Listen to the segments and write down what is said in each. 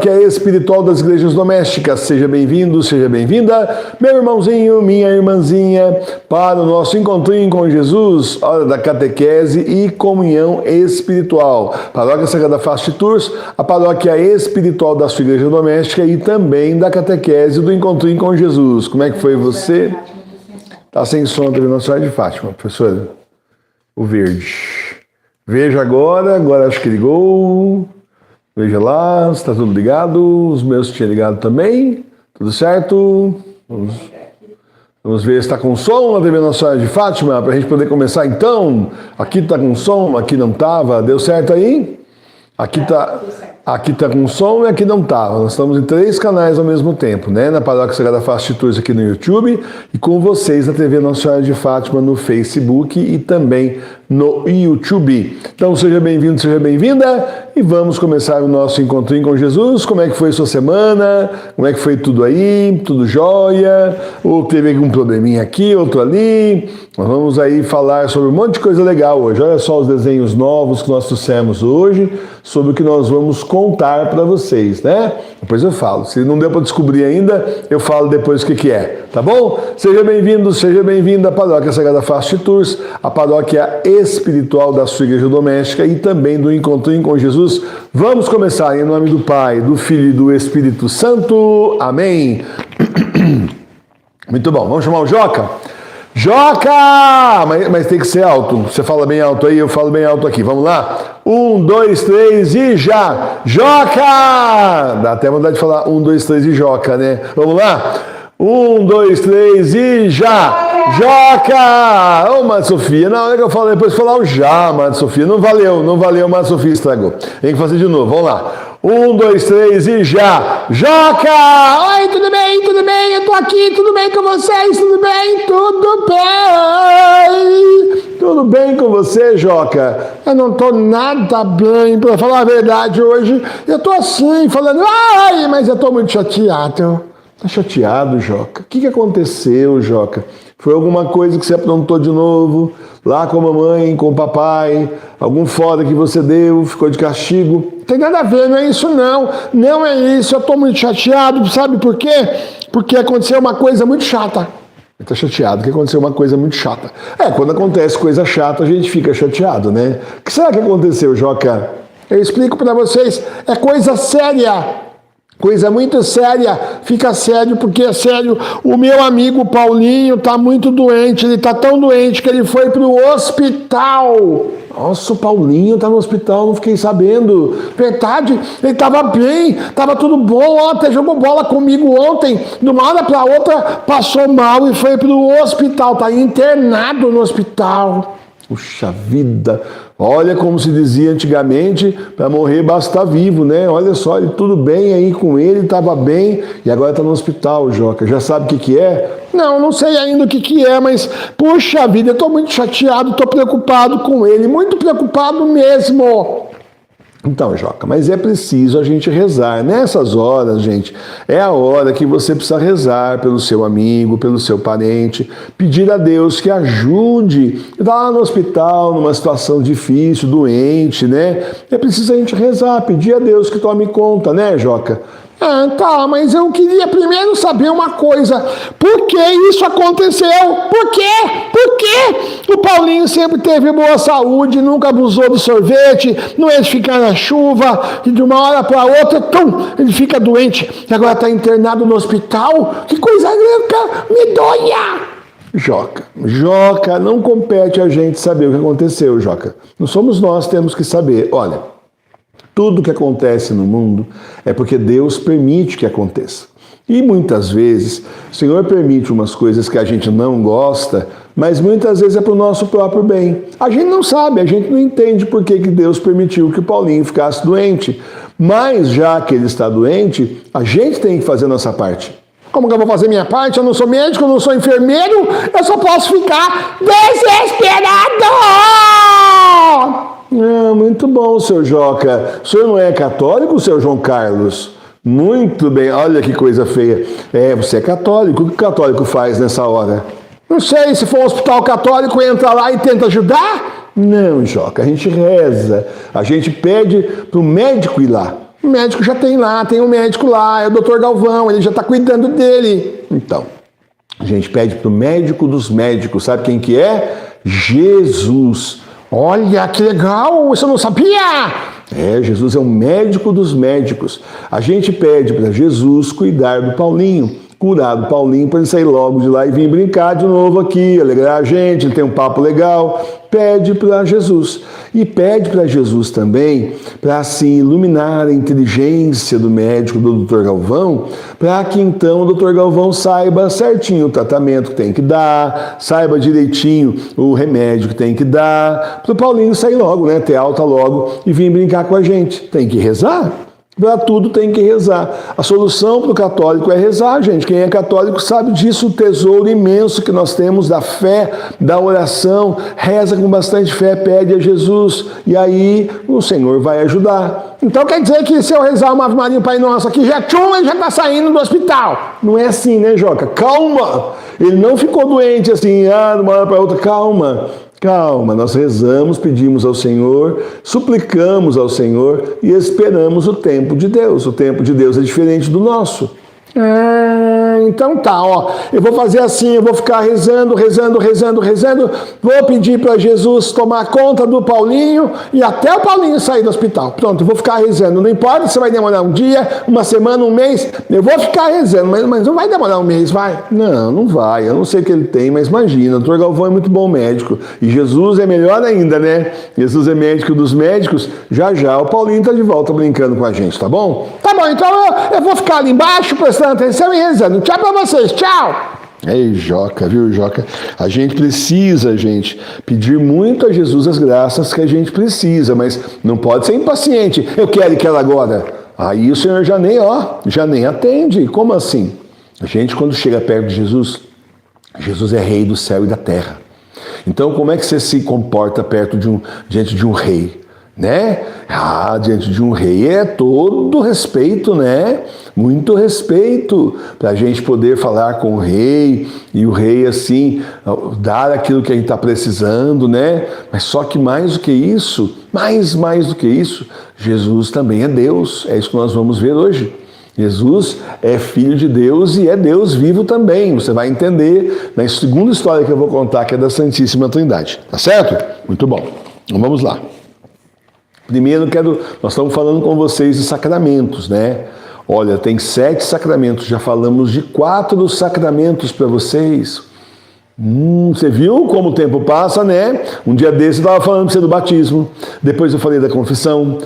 Que é espiritual das igrejas domésticas, seja bem-vindo, seja bem-vinda, meu irmãozinho, minha irmãzinha, para o nosso encontrinho com Jesus, hora da catequese e comunhão espiritual. Paróquia Sagrada Face Tours, a paróquia espiritual da sua igreja doméstica e também da catequese do encontrinho com Jesus. Como é que foi você? Tá sem som a TV Nossa Senhora de Fátima, professora. O verde. Veja agora acho que ligou. Veja lá, está tudo ligado, os meus tinham ligado também, tudo certo? Vamos ver se está com som na TV Nossa Senhora de Fátima, para a gente poder começar então. Aqui está com som, aqui não estava, deu certo aí? Aqui tá com som e aqui não estava. Nós estamos em 3 canais ao mesmo tempo, né? Na Paróquia Sagrada Face Tours aqui no YouTube e com vocês na TV Nossa Senhora de Fátima no Facebook e também no YouTube. Então seja bem-vindo, seja bem-vinda e vamos começar o nosso encontrinho com Jesus. Como é que foi sua semana? Como é que foi tudo aí? Tudo jóia? Ou teve algum probleminha aqui, outro ali? Nós vamos aí falar sobre um monte de coisa legal hoje. Olha só os desenhos novos que nós trouxemos hoje, sobre o que nós vamos contar para vocês, né? Depois eu falo. Se não deu para descobrir ainda, eu falo depois o que é, tá bom? Seja bem-vindo, seja bem-vinda à Paróquia Sagrada Face Tours, a paróquia espiritual da sua igreja doméstica e também do encontrinho com Jesus. Vamos começar em nome do Pai, do Filho e do Espírito Santo. Amém. Muito bom. Vamos chamar o Joca? Joca! Mas tem que ser alto. Você fala bem alto aí, eu falo bem alto aqui. Vamos lá? 1, 2, 3 e já! Joca! Dá até vontade de falar 1, 2, 3 e Joca, né? Vamos lá? 1, 2, 3 e já! Joca! Ô, Madre Sofia, na hora que eu falo depois falar o já, Madre Sofia. Não valeu, Madre Sofia estragou. Tem que fazer de novo, vamos lá. 1, 2, 3 e já! Joca! Oi, tudo bem? Eu tô aqui, tudo bem com vocês? Tudo bem? Tudo bem com você, Joca? Eu não tô nada bem, pra falar a verdade hoje. Eu tô assim, falando, mas eu tô muito chateado. Tá chateado, Joca? O que aconteceu, Joca? Foi alguma coisa que você aprontou de novo, lá com a mamãe, com o papai, algum fora que você deu, ficou de castigo? Não tem nada a ver, não é isso não. Não é isso, eu tô muito chateado, sabe por quê? Porque aconteceu uma coisa muito chata. Ele tá chateado, que aconteceu uma coisa muito chata. Quando acontece coisa chata, a gente fica chateado, né? O que será que aconteceu, Joca? Eu explico pra vocês, é coisa séria. Coisa muito séria, fica sério porque é sério. O meu amigo Paulinho tá muito doente, ele tá tão doente que ele foi pro hospital. Nossa, o Paulinho tá no hospital, não fiquei sabendo. Verdade, ele tava bem, tava tudo bom, até jogou bola comigo ontem. De uma hora pra outra passou mal e foi pro hospital, tá internado no hospital. Puxa vida, olha como se dizia antigamente, para morrer basta estar vivo, né? Olha só, ele tudo bem aí com ele, estava bem e agora está no hospital, Joca. Já sabe o que é? Não sei ainda o que é, mas puxa vida, eu estou muito chateado, estou preocupado com ele, muito preocupado mesmo. Então, Joca, mas é preciso a gente rezar. Nessas horas, gente, é a hora que você precisa rezar pelo seu amigo, pelo seu parente, pedir a Deus que ajude. Está lá no hospital, numa situação difícil, doente, né? É preciso a gente rezar, pedir a Deus que tome conta, né, Joca? Tá, mas eu queria primeiro saber uma coisa. Por que isso aconteceu? Por quê? O Paulinho sempre teve boa saúde, nunca abusou do sorvete, não ia ficar na chuva, e de uma hora para outra, ele fica doente. E agora está internado no hospital? Que coisa medonha! Joca, não compete a gente saber o que aconteceu, Joca. Não somos nós que temos que saber. Olha, tudo que acontece no mundo é porque Deus permite que aconteça. E muitas vezes o Senhor permite umas coisas que a gente não gosta, mas muitas vezes é para o nosso próprio bem. A gente não sabe, a gente não entende por que Deus permitiu que o Paulinho ficasse doente. Mas já que ele está doente, a gente tem que fazer a nossa parte. Como que eu vou fazer minha parte? Eu não sou médico, eu não sou enfermeiro, eu só posso ficar desesperado! Muito bom, seu Joca. O senhor não é católico, seu João Carlos? Muito bem, olha que coisa feia. Você é católico. O que o católico faz nessa hora? Não sei, se for um hospital católico, entra lá e tenta ajudar? Não, Joca, a gente reza. A gente pede para o médico ir lá. O médico já tem lá, tem um médico lá, é o Dr. Galvão, ele já está cuidando dele. Então, a gente pede para o médico dos médicos, sabe quem que é? Jesus. Olha que legal, isso eu não sabia! Jesus é o médico dos médicos. A gente pede para Jesus cuidar do Paulinho, curar do Paulinho para ele sair logo de lá e vir brincar de novo aqui, alegrar a gente, ele tem um papo legal. Pede para Jesus. E pede para Jesus também para assim iluminar a inteligência do médico, do Dr. Galvão, para que então o Dr. Galvão saiba certinho o tratamento que tem que dar, saiba direitinho o remédio que tem que dar, para o Paulinho sair logo, né, ter alta logo e vir brincar com a gente. Tem que rezar. Para tudo tem que rezar. A solução para o católico é rezar, gente. Quem é católico sabe disso, o tesouro imenso que nós temos da fé, da oração. Reza com bastante fé, pede a Jesus e aí o Senhor vai ajudar. Então quer dizer que se eu rezar uma Ave Maria, Pai Nosso aqui, já tchum, ele já está saindo do hospital. Não é assim, né, Joca? Calma! Ele não ficou doente assim, de uma hora para outra. Calma! Calma, nós rezamos, pedimos ao Senhor, suplicamos ao Senhor e esperamos o tempo de Deus. O tempo de Deus é diferente do nosso. Então tá, ó, eu vou fazer assim, eu vou ficar rezando, vou pedir para Jesus tomar conta do Paulinho e até o Paulinho sair do hospital. Pronto, eu vou ficar rezando, não importa se vai demorar um dia, uma semana, um mês, eu vou ficar rezando, mas não vai demorar um mês, vai? Não, não vai, eu não sei o que ele tem, mas imagina, o Dr. Galvão é muito bom médico e Jesus é melhor ainda, né? Jesus é médico dos médicos, já o Paulinho tá de volta brincando com a gente, tá bom? Tá bom, então eu vou ficar ali embaixo prestando atenção e rezando. Tchau pra vocês, tchau! Ei, Joca, viu, Joca? A gente precisa, gente, pedir muito a Jesus as graças que a gente precisa, mas não pode ser impaciente. Eu quero que ela agora. Aí o Senhor já nem atende. Como assim? A gente, quando chega perto de Jesus, Jesus é rei do céu e da terra. Então, como é que você se comporta diante de um rei? Né? Diante de um rei é todo respeito, né? Muito respeito para a gente poder falar com o rei e o rei assim dar aquilo que a gente está precisando, né? Mas só que mais do que isso, mais do que isso, Jesus também é Deus. É isso que nós vamos ver hoje. Jesus é filho de Deus e é Deus vivo também. Você vai entender na segunda história que eu vou contar, que é da Santíssima Trindade. Tá certo? Muito bom. Então vamos lá. Primeiro, nós estamos falando com vocês de sacramentos, né? Olha, tem 7 sacramentos, já falamos de 4 sacramentos para vocês. Você viu como o tempo passa, né? Um dia desse eu estava falando para você do batismo, depois eu falei da confissão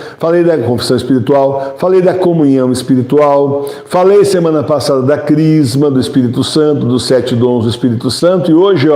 espiritual, falei da comunhão espiritual, falei semana passada da crisma do Espírito Santo, dos 7 dons do Espírito Santo, e hoje,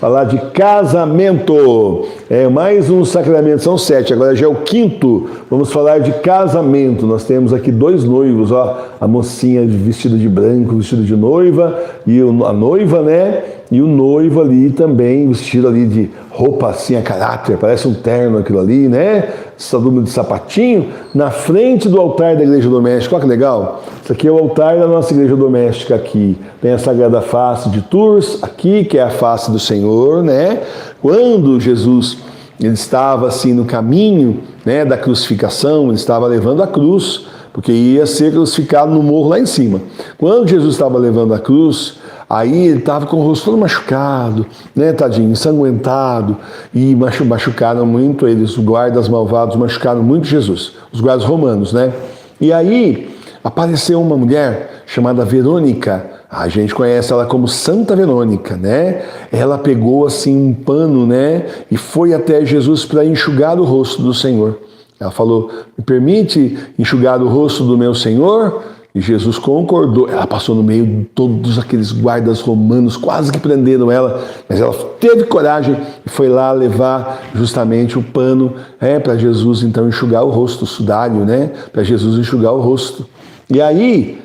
falar de casamento. Mais um sacramento, são 7, agora já é o 5º. Vamos falar de casamento. Nós temos aqui 2 noivos, a mocinha vestida de branco, vestida de noiva, e a noiva, né? E o noivo ali também, vestido ali de roupa assim a caráter, parece um terno aquilo ali, né? Essa dúvida de sapatinho, na frente do altar da igreja doméstica. Olha que legal. Isso aqui é o altar da nossa igreja doméstica aqui. Tem a Sagrada Face de Tours aqui, que é a face do Senhor, né? Quando Jesus ele estava assim no caminho, né, da crucificação, ele estava levando a cruz, porque ia ser crucificado no morro lá em cima. Quando Jesus estava levando a cruz, aí ele estava com o rosto todo machucado, né, tadinho, ensanguentado, e machucaram muito eles, os guardas malvados machucaram muito Jesus, os guardas romanos, né? E aí apareceu uma mulher chamada Verônica, a gente conhece ela como Santa Verônica, né? Ela pegou assim um pano, né, e foi até Jesus para enxugar o rosto do Senhor. Ela falou, me permite enxugar o rosto do meu Senhor? E Jesus concordou. Ela passou no meio de todos aqueles guardas romanos, quase que prenderam ela, mas ela teve coragem e foi lá levar justamente o pano para Jesus então enxugar o rosto, o sudário, né? Para Jesus enxugar o rosto. E aí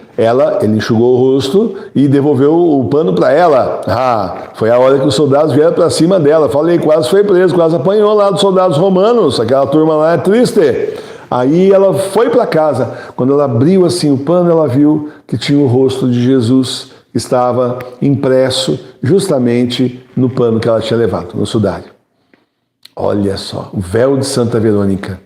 ele enxugou o rosto e devolveu o pano para ela. Foi a hora que os soldados vieram para cima dela. Falei, quase foi preso, quase apanhou lá dos soldados romanos. Aquela turma lá é triste. Aí ela foi para casa. Quando ela abriu assim o pano, ela viu que tinha o rosto de Jesus que estava impresso justamente no pano que ela tinha levado, no sudário. Olha só, o véu de Santa Verônica.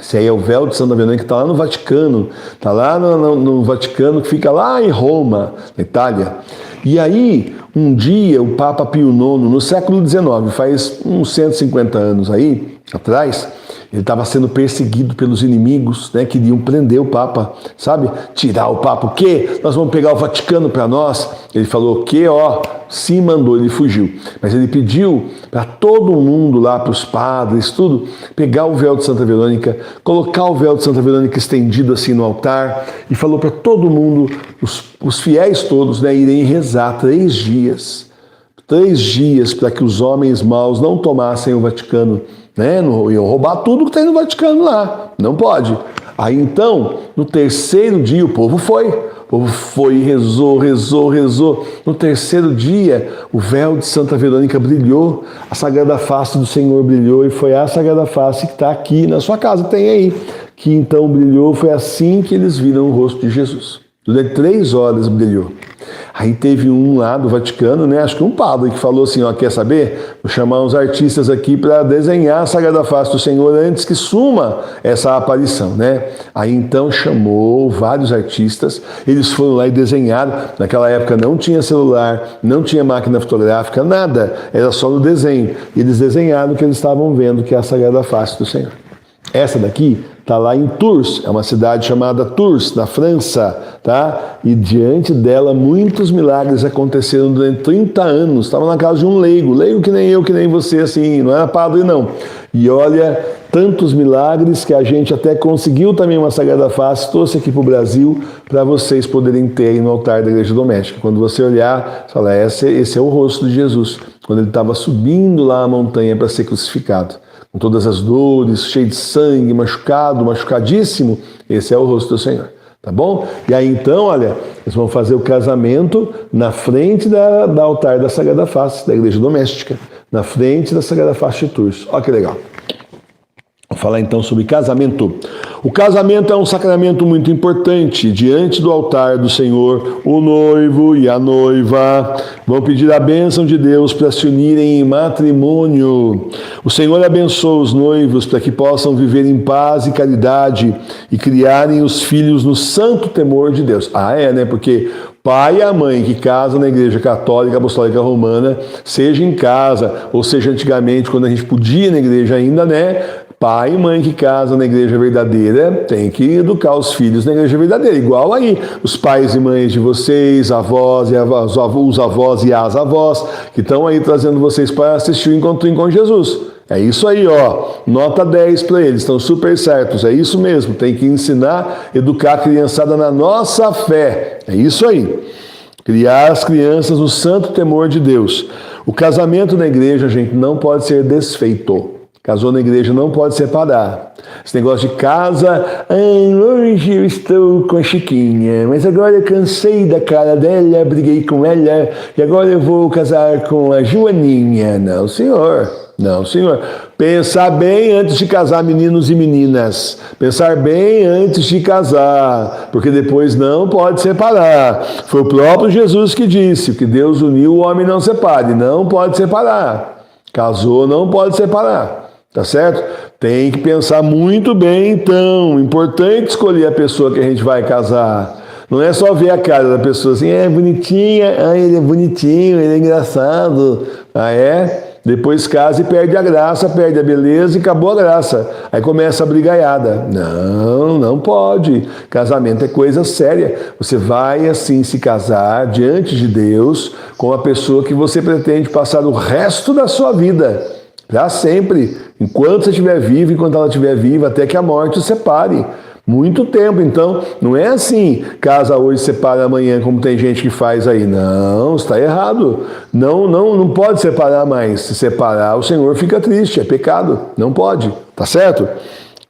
Esse aí é o véu de Santa Verônica, que está lá no Vaticano. Está lá no Vaticano, que fica lá em Roma, na Itália. E aí, um dia, o Papa Pio IX, no século XIX, faz uns 150 anos aí, atrás, ele estava sendo perseguido pelos inimigos, né, que queriam prender o Papa, sabe? Tirar o Papa, o quê? Nós vamos pegar o Vaticano para nós? Ele falou o quê? Ó, se mandou, ele fugiu. Mas ele pediu para todo mundo lá, para os padres, tudo, pegar o véu de Santa Verônica, colocar o véu de Santa Verônica estendido assim no altar, e falou para todo mundo, os fiéis todos, né, irem rezar 3 dias. 3 dias para que os homens maus não tomassem o Vaticano, né? Iam roubar tudo que tem no Vaticano lá. Não pode. Aí então, no 3º dia, o povo foi, rezou. No 3º dia, o véu de Santa Verônica brilhou, a Sagrada Face do Senhor brilhou, e foi a Sagrada Face que está aqui na sua casa, tem aí, que então brilhou. Foi assim que eles viram o rosto de Jesus. Durante 3 horas brilhou. Aí teve um lá do Vaticano, né? Acho que um padre que falou assim, ó, quer saber? Vou chamar uns artistas aqui para desenhar a Sagrada Face do Senhor antes que suma essa aparição, né? Aí então chamou vários artistas, eles foram lá e desenharam. Naquela época não tinha celular, não tinha máquina fotográfica, nada, era só no desenho. Eles desenharam o que eles estavam vendo, que é a Sagrada Face do Senhor. Essa daqui está lá em Tours, é uma cidade chamada Tours, na França, tá? E diante dela muitos milagres aconteceram durante 30 anos. Estava na casa de um leigo que nem eu, que nem você, assim, não era padre não. E olha, tantos milagres que a gente até conseguiu também uma Sagrada Face, trouxe aqui para o Brasil, para vocês poderem ter aí no altar da igreja doméstica. Quando você olhar, você fala, esse é o rosto de Jesus, quando ele estava subindo lá a montanha para ser crucificado. Com todas as dores, cheio de sangue, machucadíssimo, esse é o rosto do Senhor, tá bom? E aí então, olha, eles vão fazer o casamento na frente do altar da Sagrada Face, da igreja doméstica, na frente da Sagrada Face de Tours. Olha que legal. Vou falar então sobre casamento. O casamento é um sacramento muito importante. Diante do altar do Senhor, o noivo e a noiva vão pedir a bênção de Deus para se unirem em matrimônio. O Senhor abençoa os noivos para que possam viver em paz e caridade e criarem os filhos no santo temor de Deus. Né? Porque pai e a mãe que casam na Igreja Católica Apostólica Romana, seja em casa, ou seja antigamente, quando a gente podia ir na igreja ainda, né? Pai e mãe que casam na igreja verdadeira tem que educar os filhos na igreja verdadeira. Igual aí, os pais e mães de vocês, avós e os avós e as avós, que estão aí trazendo vocês para assistir o Encontrinho com Jesus. É isso aí, ó. Nota 10 para eles, estão super certos. É isso mesmo, tem que ensinar, educar a criançada na nossa fé. É isso aí. Criar as crianças no santo temor de Deus. O casamento na igreja, gente, não pode ser desfeito. Casou na igreja não pode separar. Esse negócio de casa, hoje eu estou com a Chiquinha, mas agora eu cansei da cara dela, briguei com ela, e agora eu vou casar com a Joaninha. Não, senhor. Não, senhor. Pensar bem antes de casar, meninos e meninas. Pensar bem antes de casar, porque depois não pode separar. Foi o próprio Jesus que disse, que Deus uniu, o homem não separe. Não pode separar. Casou, não pode separar. Tá certo? Tem que pensar muito bem, então. Importante escolher a pessoa que a gente vai casar. Não é só ver a cara da pessoa assim, é bonitinha, ele é bonitinho, ele é engraçado. Depois casa e perde a graça, perde a beleza e acabou a graça. Aí começa a brigaiada. Não pode. Casamento é coisa séria. Você vai assim se casar diante de Deus com a pessoa que você pretende passar o resto da sua vida. Para sempre, enquanto você estiver vivo, enquanto ela estiver viva, até que a morte o separe. Muito tempo, então, não é assim, casa hoje, separa amanhã, como tem gente que faz aí. Não, está errado. Não pode separar mais. Se separar, o Senhor fica triste, é pecado. Não pode, tá certo?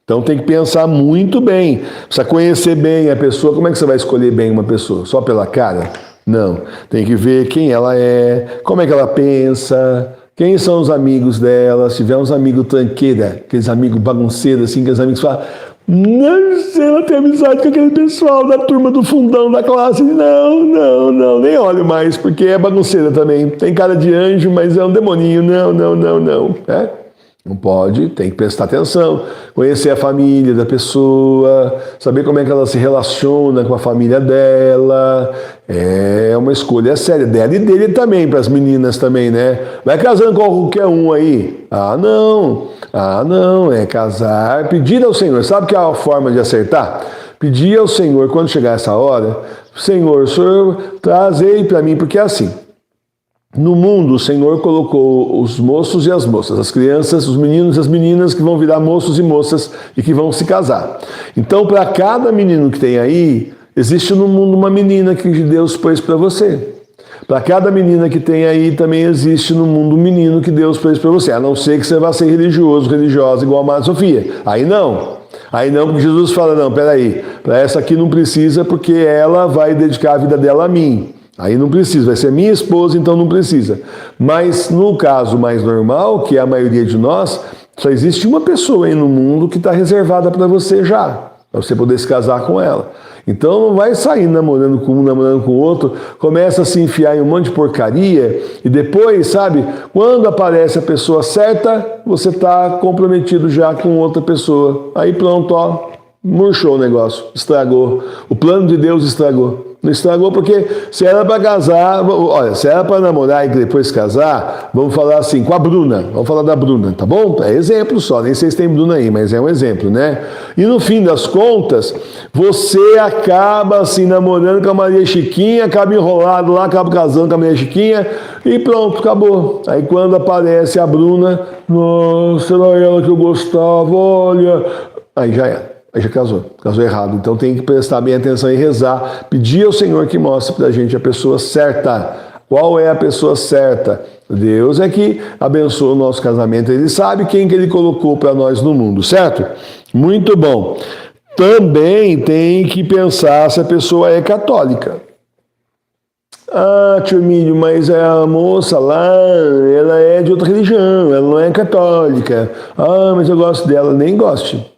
Então tem que pensar muito bem. Precisa conhecer bem a pessoa. Como é que você vai escolher bem uma pessoa? Só pela cara? Não. Tem que ver quem ela é, como é que ela pensa. Quem são os amigos dela? Se tiver uns amigos tranqueira, aqueles amigos bagunceiros, assim, aqueles amigos que falam, não sei, ela tem amizade com aquele pessoal da turma do fundão da classe. Não, nem olho mais, porque é bagunceira também. Tem cara de anjo, mas é um demoninho. Não. Não pode, tem que prestar atenção, conhecer a família da pessoa, saber como é que ela se relaciona com a família dela. É uma escolha séria, dela e dele também, para as meninas também, né? Vai casando com qualquer um aí? Ah, não, é casar, pedir ao Senhor. Sabe que é a forma de acertar? Pedir ao Senhor, quando chegar essa hora, Senhor, o Senhor trazei para mim, porque é assim. No mundo, o Senhor colocou os moços e as moças, as crianças, os meninos e as meninas que vão virar moços e moças e que vão se casar. Então, para cada menino que tem aí, existe no mundo uma menina que Deus pôs para você. Para cada menina que tem aí, também existe no mundo um menino que Deus pôs para você. A não ser que você vá ser religiosa, igual a Madre Sofia. Aí não, porque Jesus fala, não, peraí, para essa aqui não precisa, porque ela vai dedicar a vida dela a mim. Aí não precisa, vai ser minha esposa, então não precisa. Mas no caso mais normal, que é a maioria de nós, só existe uma pessoa aí no mundo que está reservada para você já, para você poder se casar com ela. Então não vai sair namorando com um, namorando com o outro, começa a se enfiar em um monte de porcaria e depois, sabe, quando aparece a pessoa certa, você está comprometido já com outra pessoa. Aí pronto, ó, murchou o negócio, estragou. O plano de Deus estragou. Não estragou porque se era para casar, olha, se era para namorar e depois casar, vamos falar assim, com a Bruna, vamos falar da Bruna, tá bom? É exemplo só, nem sei se tem Bruna aí, mas é um exemplo, né? E no fim das contas, você acaba assim namorando com a Maria Chiquinha, acaba enrolado lá, acaba casando com a Maria Chiquinha e pronto, acabou. Aí quando aparece a Bruna, nossa, era ela que eu gostava, olha, aí já era. Aí já casou errado. Então tem que prestar bem atenção e rezar, pedir ao Senhor que mostre pra gente a pessoa certa. Qual é a pessoa certa? Deus é que abençoa o nosso casamento, Ele sabe quem que Ele colocou para nós no mundo, certo? Muito bom. Também tem que pensar se a pessoa é católica. Ah, tio Emílio, mas a moça lá, ela é de outra religião, ela não é católica. Ah, mas eu gosto dela. Nem goste.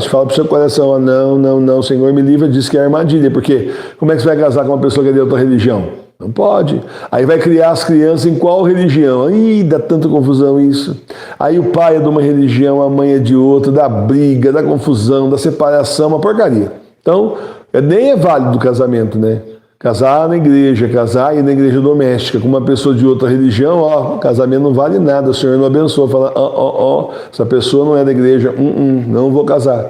Fala pro seu coração, não, Senhor me livra, diz que é armadilha, porque como é que você vai casar com uma pessoa que é de outra religião? Não pode. Aí vai criar as crianças em qual religião? Ih, dá tanta confusão isso. Aí o pai é de uma religião, a mãe é de outra, dá briga, dá confusão, dá separação, uma porcaria. Então, nem é válido o casamento, né? Casar na igreja, casar na igreja doméstica com uma pessoa de outra religião, ó, casamento não vale nada, o Senhor não abençoa, fala, essa pessoa não é da igreja, não vou casar.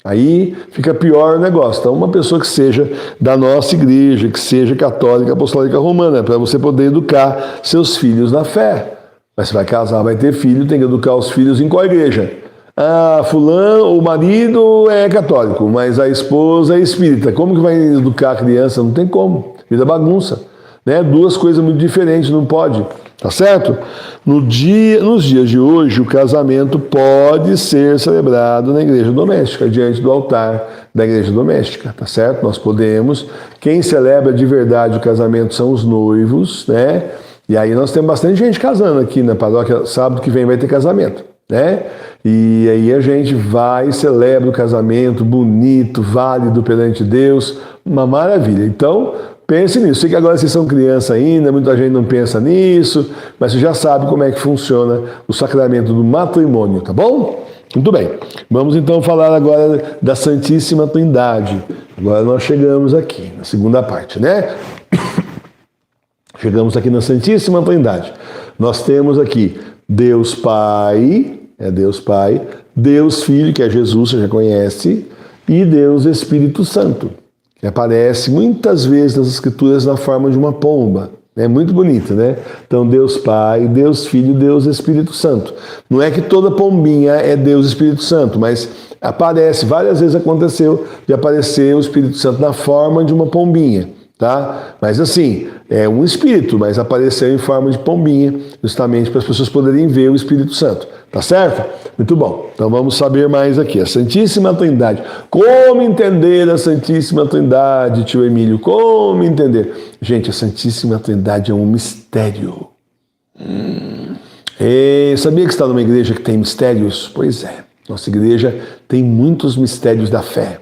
Aí fica pior o negócio. Então, uma pessoa que seja da nossa igreja, que seja católica, apostólica romana, para você poder educar seus filhos na fé. Mas você vai casar, vai ter filho, tem que educar os filhos em qual igreja? Ah, fulano, o marido é católico, mas a esposa é espírita. Como que vai educar a criança? Não tem como. Vira bagunça. Né? Duas coisas muito diferentes, não pode. Tá certo? Nos dias de hoje, o casamento pode ser celebrado na igreja doméstica, diante do altar da igreja doméstica. Tá certo? Nós podemos. Quem celebra de verdade o casamento são os noivos, né? E aí nós temos bastante gente casando aqui na paróquia. Sábado que vem vai ter casamento, né? E aí a gente vai e celebra o casamento bonito, válido perante Deus, uma maravilha. Então, pense nisso. Sei que agora vocês são criança ainda, muita gente não pensa nisso, mas você já sabe como é que funciona o sacramento do matrimônio, tá bom? Muito bem. Vamos então falar agora da Santíssima Trindade. Agora nós chegamos aqui, na segunda parte, né? Chegamos aqui na Santíssima Trindade. Nós temos aqui Deus Pai, Deus Filho, que é Jesus, você já conhece, e Deus Espírito Santo, que aparece muitas vezes nas Escrituras na forma de uma pomba. É muito bonito, né? Então, Deus Pai, Deus Filho, Deus Espírito Santo. Não é que toda pombinha é Deus Espírito Santo, mas aparece, várias vezes aconteceu de aparecer o Espírito Santo na forma de uma pombinha. Tá? Mas assim, é um espírito, mas apareceu em forma de pombinha, justamente para as pessoas poderem ver o Espírito Santo. Tá certo? Muito bom. Então vamos saber mais aqui. A Santíssima Trindade. Como entender a Santíssima Trindade, tio Emílio? Como entender? Gente, a Santíssima Trindade é um mistério. Sabia que está numa igreja que tem mistérios? Pois é. Nossa igreja tem muitos mistérios da fé.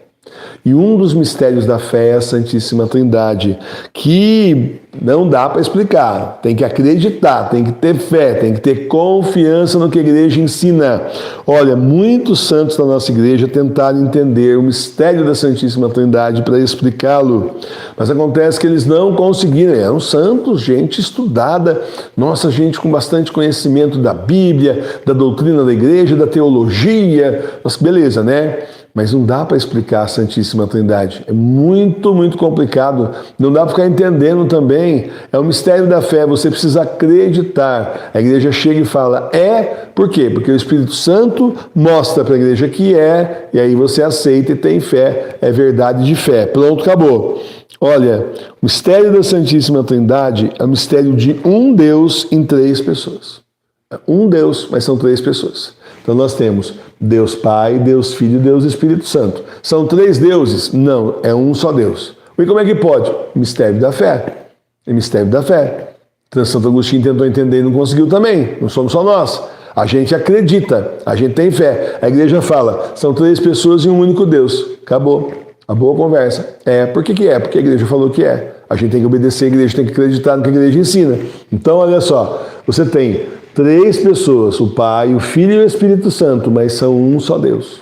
E um dos mistérios da fé é a Santíssima Trindade, que não dá para explicar. Tem que acreditar, tem que ter fé, tem que ter confiança no que a igreja ensina. Olha, muitos santos da nossa igreja tentaram entender o mistério da Santíssima Trindade para explicá-lo, mas acontece que eles não conseguiram. Eram santos, gente estudada, nossa, gente com bastante conhecimento da Bíblia, da doutrina da igreja, da teologia, mas beleza, né? Mas não dá para explicar a Santíssima Trindade. É muito, muito complicado. Não dá para ficar entendendo também. É o mistério da fé, você precisa acreditar. A igreja chega e fala, por quê? Porque o Espírito Santo mostra para a igreja que e aí você aceita e tem fé. É verdade de fé. Pronto, acabou. Olha, o mistério da Santíssima Trindade é o mistério de um Deus em 3 pessoas. É um Deus, mas são 3 pessoas. Então nós temos Deus Pai, Deus Filho e Deus Espírito Santo. São 3 deuses? Não, é um só Deus. E como é que pode? Mistério da fé. É mistério da fé. Então Santo Agostinho tentou entender e não conseguiu também. Não somos só nós. A gente acredita, a gente tem fé. A igreja fala, são 3 pessoas e um único Deus. Acabou. Acabou a conversa. Por que é? Porque a igreja falou que é. A gente tem que obedecer, a igreja tem que acreditar no que a igreja ensina. Então, olha só, você tem 3 pessoas, o Pai, o Filho e o Espírito Santo, mas são um só Deus.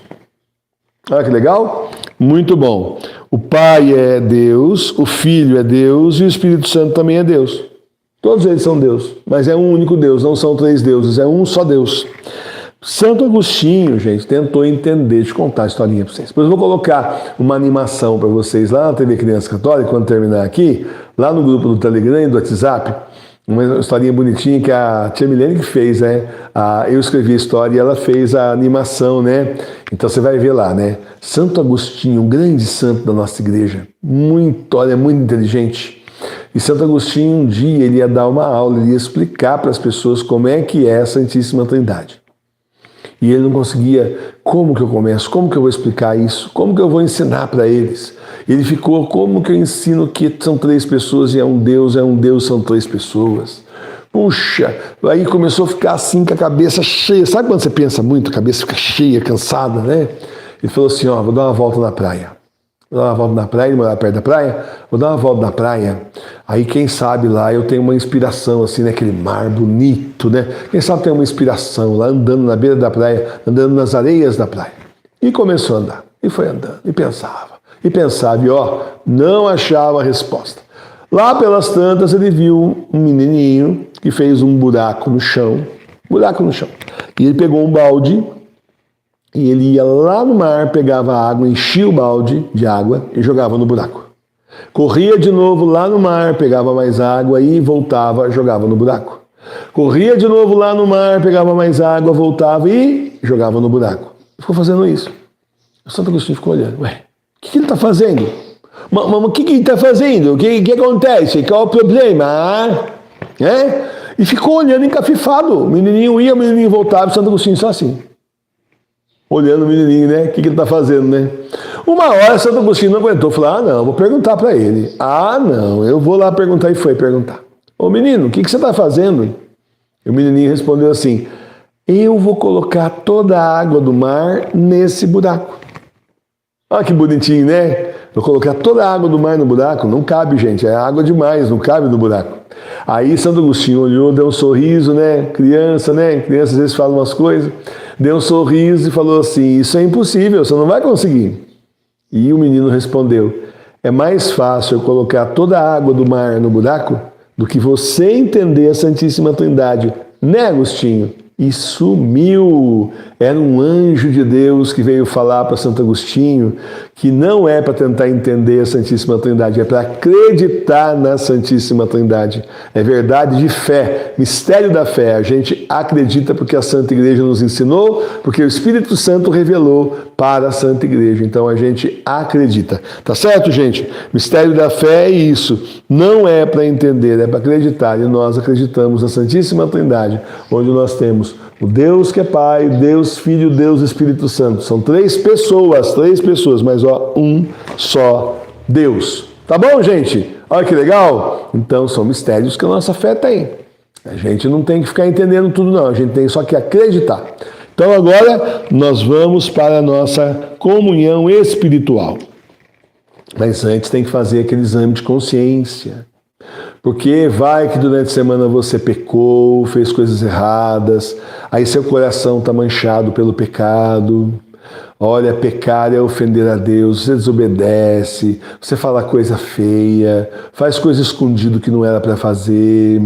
Olha que legal? Muito bom. O Pai é Deus, o Filho é Deus e o Espírito Santo também é Deus. Todos eles são Deus, mas é um único Deus, não são 3 deuses, é um só Deus. Santo Agostinho, gente, tentou entender, deixa eu contar a historinha para vocês. Depois eu vou colocar uma animação para vocês lá na TV Criança Católica, quando terminar aqui, lá no grupo do Telegram e do WhatsApp, uma historinha bonitinha que a tia Milene que fez, né? Eu escrevi a história e ela fez a animação, né? Então você vai ver lá, né? Santo Agostinho, um grande santo da nossa igreja, muito inteligente. E Santo Agostinho, um dia, ele ia dar uma aula, ele ia explicar para as pessoas como é que é a Santíssima Trindade. E ele não conseguia, como que eu começo? Como que eu vou explicar isso? Como que eu vou ensinar para eles? Ele ficou, como que eu ensino que são 3 pessoas e é um Deus, são 3 pessoas? Puxa, aí começou a ficar assim com a cabeça cheia. Sabe quando você pensa muito, a cabeça fica cheia, cansada, né? Ele falou assim, vou dar uma volta na praia. Vou dar uma volta na praia, ele morava perto da praia, vou dar uma volta na praia, aí quem sabe lá eu tenho uma inspiração assim, naquele mar bonito, né? Quem sabe tem uma inspiração lá andando na beira da praia, andando nas areias da praia. E começou a andar, e foi andando, e pensava, e não achava a resposta. Lá pelas tantas ele viu um menininho que fez um buraco no chão, e ele pegou um balde, e ele ia lá no mar, pegava água, enchia o balde de água e jogava no buraco. Corria de novo lá no mar, pegava mais água e voltava, jogava no buraco. Corria de novo lá no mar, pegava mais água, voltava e jogava no buraco. Ficou fazendo isso. O Santo Agostinho ficou olhando. O que ele está fazendo? Mas o que ele está fazendo? O que acontece? Qual é o problema? E ficou olhando encafifado. O menininho ia, o menininho voltava, o Santo Agostinho só assim. Olhando o menininho, né? O que ele está fazendo, né? Uma hora, Santo Agostinho não aguentou. Falou, não, vou perguntar para ele. Não, eu vou lá perguntar. E foi perguntar. Ô menino, o que você está fazendo? E o menininho respondeu assim, eu vou colocar toda a água do mar nesse buraco. Olha que bonitinho, né? Vou colocar toda a água do mar no buraco. Não cabe, gente, é água demais, não cabe no buraco. Aí Santo Agostinho olhou, deu um sorriso, né? Criança, né? Criança às vezes fala umas coisas. Deu um sorriso e falou assim, isso é impossível, você não vai conseguir. E o menino respondeu, é mais fácil eu colocar toda a água do mar no buraco do que você entender a Santíssima Trindade, né, Agostinho? E sumiu. Era um anjo de Deus que veio falar para Santo Agostinho que não é para tentar entender a Santíssima Trindade, é para acreditar na Santíssima Trindade. É verdade de fé, mistério da fé. A gente acredita porque a Santa Igreja nos ensinou, porque o Espírito Santo revelou para a Santa Igreja. Então a gente acredita. Tá certo, gente? Mistério da fé é isso. Não é para entender, é para acreditar. E nós acreditamos na Santíssima Trindade, onde nós temos o Deus que é Pai, Deus Filho, Deus Espírito Santo. São 3 pessoas, mas um só Deus. Tá bom, gente? Olha que legal? Então são mistérios que a nossa fé tem. A gente não tem que ficar entendendo tudo, não. A gente tem só que acreditar. Então agora nós vamos para a nossa comunhão espiritual. Mas antes tem que fazer aquele exame de consciência. Porque vai que durante a semana você pecou, fez coisas erradas, aí seu coração está manchado pelo pecado. Olha, pecar é ofender a Deus, você desobedece, você fala coisa feia, faz coisa escondido que não era para fazer.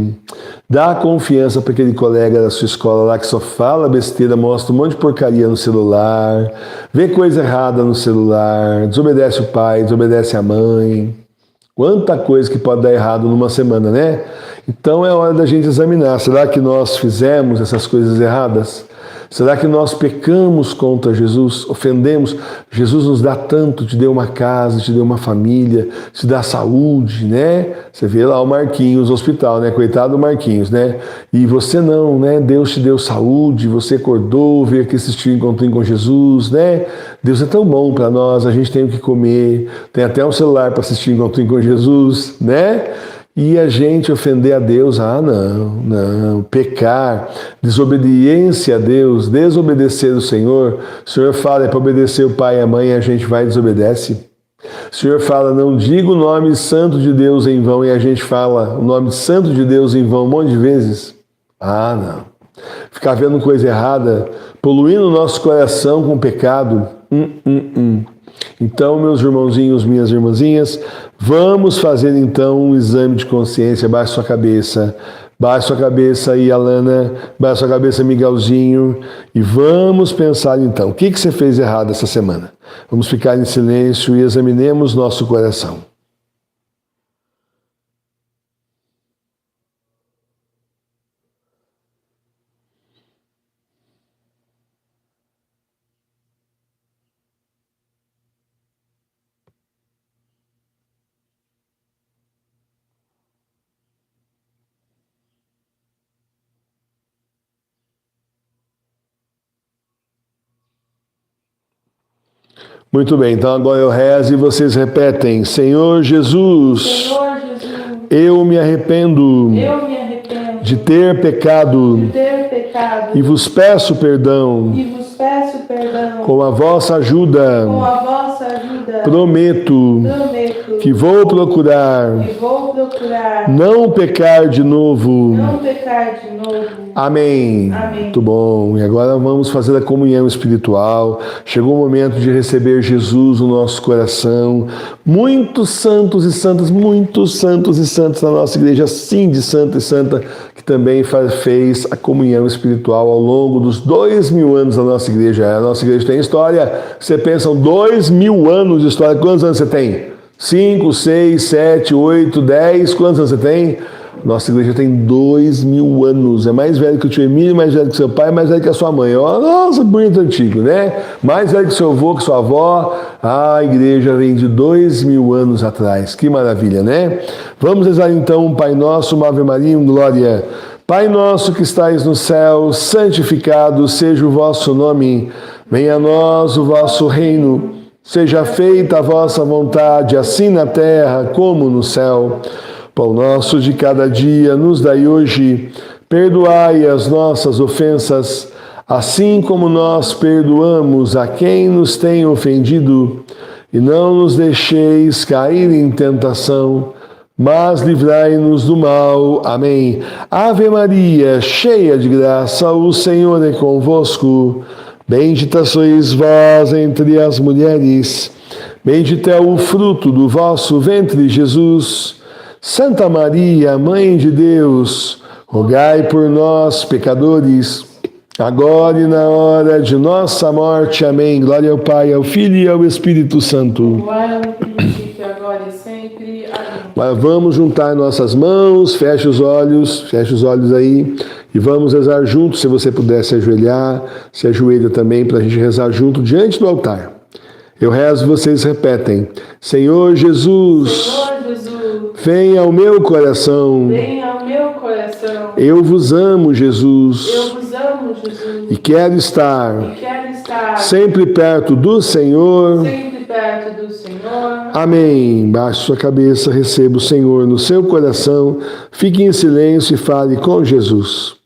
Dá confiança para aquele colega da sua escola lá que só fala besteira, mostra um monte de porcaria no celular, vê coisa errada no celular, desobedece o pai, desobedece a mãe. Quanta coisa que pode dar errado numa semana, né? Então é hora da gente examinar. Será que nós fizemos essas coisas erradas? Será que nós pecamos contra Jesus? Ofendemos? Jesus nos dá tanto, te deu uma casa, te deu uma família, te dá saúde, né? Você vê lá o Marquinhos no hospital, né? Coitado do Marquinhos, né? E você não, né? Deus te deu saúde, você acordou, veio aqui assistir o Encontrinho com Jesus, né? Deus é tão bom para nós, a gente tem o que comer, tem até um celular para assistir o Encontrinho com Jesus, né? E a gente ofender a Deus, não, pecar, desobediência a Deus, desobedecer o Senhor fala, é para obedecer o pai e a mãe, a gente vai e desobedece. O Senhor fala, não diga o nome santo de Deus em vão, e a gente fala o nome santo de Deus em vão um monte de vezes. Não. Ficar vendo coisa errada, poluindo o nosso coração com pecado. Então, meus irmãozinhos, minhas irmãzinhas, vamos fazer então um exame de consciência. Baixe sua cabeça aí, Alana, baixe sua cabeça, Miguelzinho, e vamos pensar então, o que você fez errado essa semana? Vamos ficar em silêncio e examinemos nosso coração. Muito bem, então agora eu rezo e vocês repetem. Senhor Jesus, eu me arrependo de ter pecado e vos peço perdão. Com a vossa ajuda, prometo que vou procurar não pecar de novo. Amém. Muito bom. E agora vamos fazer a comunhão espiritual. Chegou o momento de receber Jesus no nosso coração. Muitos santos e santas, muitos santos e santas na nossa igreja, sim, de santa e santa, que também fez a comunhão espiritual ao longo dos 2000 anos da nossa igreja. A nossa igreja tem história. Você pensa, 2000 anos de história. Quantos anos você tem? 5, 6, 7, 8, 10. Quantos anos você tem? Nossa igreja tem 2000 anos. É mais velho que o tio Emílio, mais velho que seu pai, mais velho que a sua mãe. Nossa, bonito antigo, né? Mais velho que seu avô, que sua avó. A igreja vem de 2000 anos atrás. Que maravilha, né? Vamos rezar então um Pai Nosso, uma Ave Maria, um Glória. Pai nosso que estais no céu, santificado seja o vosso nome. Venha a nós o vosso reino. Seja feita a vossa vontade, assim na terra como no céu. Pão nosso de cada dia nos dai hoje. Perdoai as nossas ofensas, assim como nós perdoamos a quem nos tem ofendido. E não nos deixeis cair em tentação, mas livrai-nos do mal. Amém. Ave Maria, cheia de graça, o Senhor é convosco. Bendita sois vós entre as mulheres. Bendito é o fruto do vosso ventre, Jesus. Santa Maria, Mãe de Deus, rogai por nós, pecadores, agora e na hora de nossa morte. Amém. Glória ao Pai, ao Filho e ao Espírito Santo. Glória ao princípio, agora e sempre. Amém. Mas vamos juntar nossas mãos, feche os olhos aí, e vamos rezar juntos. Se você puder se ajoelhar, se ajoelha também para a gente rezar junto diante do altar. Eu rezo, vocês repetem. Senhor Jesus, venha ao meu coração. Eu vos amo, Jesus. E quero estar sempre perto do Senhor. Amém. Baixe sua cabeça, receba o Senhor no seu coração. Fique em silêncio e fale com Jesus.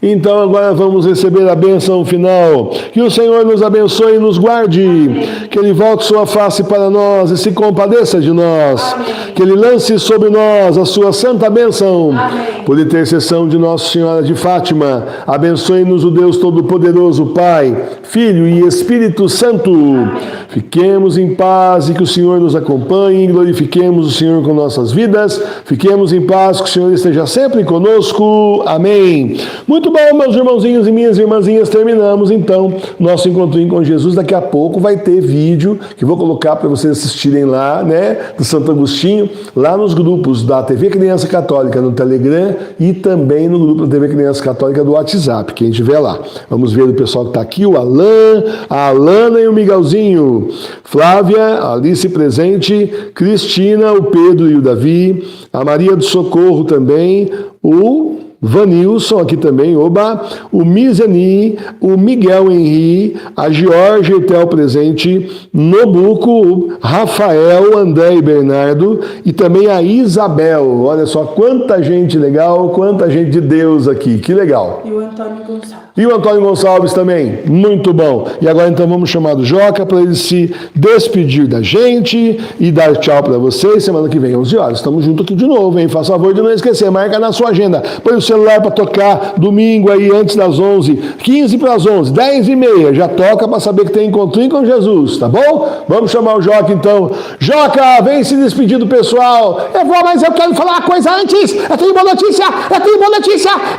Então agora vamos receber a bênção final. Que o Senhor nos abençoe e nos guarde. Amém. Que Ele volte sua face para nós e se compadeça de nós. Amém. Que Ele lance sobre nós a sua santa bênção. Amém. Por intercessão de Nossa Senhora de Fátima, abençoe-nos o Deus Todo-Poderoso, Pai, Filho e Espírito Santo. Amém. Fiquemos em paz e que o Senhor nos acompanhe. Glorifiquemos o Senhor com nossas vidas. Fiquemos em paz, que o Senhor esteja sempre conosco. Amém. Muito bom, meus irmãozinhos e minhas irmãzinhas, terminamos então nosso encontrinho com Jesus. Daqui a pouco vai ter vídeo que vou colocar para vocês assistirem lá, né, do Santo Agostinho, lá nos grupos da TV Criança Católica no Telegram e também no grupo da TV Criança Católica do WhatsApp, quem estiver lá. Vamos ver o pessoal que está aqui, o Alan, a Alana e o Miguelzinho, Flávia, a Alice presente, Cristina, o Pedro e o Davi, a Maria do Socorro também, o Vanilson aqui também, oba, o Mizani, o Miguel Henri, a Georgia e o Theo presente, Nobuco, Rafael, André e Bernardo e também a Isabel. Olha só quanta gente legal, quanta gente de Deus aqui, que legal. E o Antônio Gonçalves. E o Antônio Gonçalves também, muito bom. E agora então vamos chamar o Joca para ele se despedir da gente e dar tchau para vocês. Semana que vem, 11 horas, estamos juntos aqui de novo, hein? Faça favor de não esquecer, marca na sua agenda. Põe o celular para tocar domingo aí antes das 11, 15 para as 11, 10 e meia. Já toca para saber que tem encontrinho com Jesus, tá bom? Vamos chamar o Joca então. Joca, vem se despedir do pessoal. Eu vou, mas eu quero falar uma coisa antes. Eu tenho boa notícia.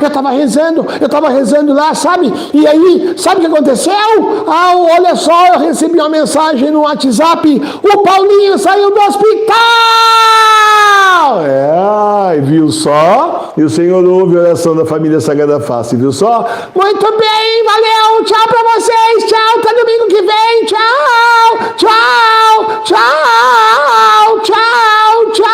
Eu estava rezando lá, sabe? E aí, sabe o que aconteceu? Olha só, eu recebi uma mensagem no WhatsApp. O Paulinho saiu do hospital! Viu só? E o Senhor ouve a oração da família Sagrada Face, viu só? Muito bem, valeu! Tchau pra vocês! Tchau, até domingo que vem!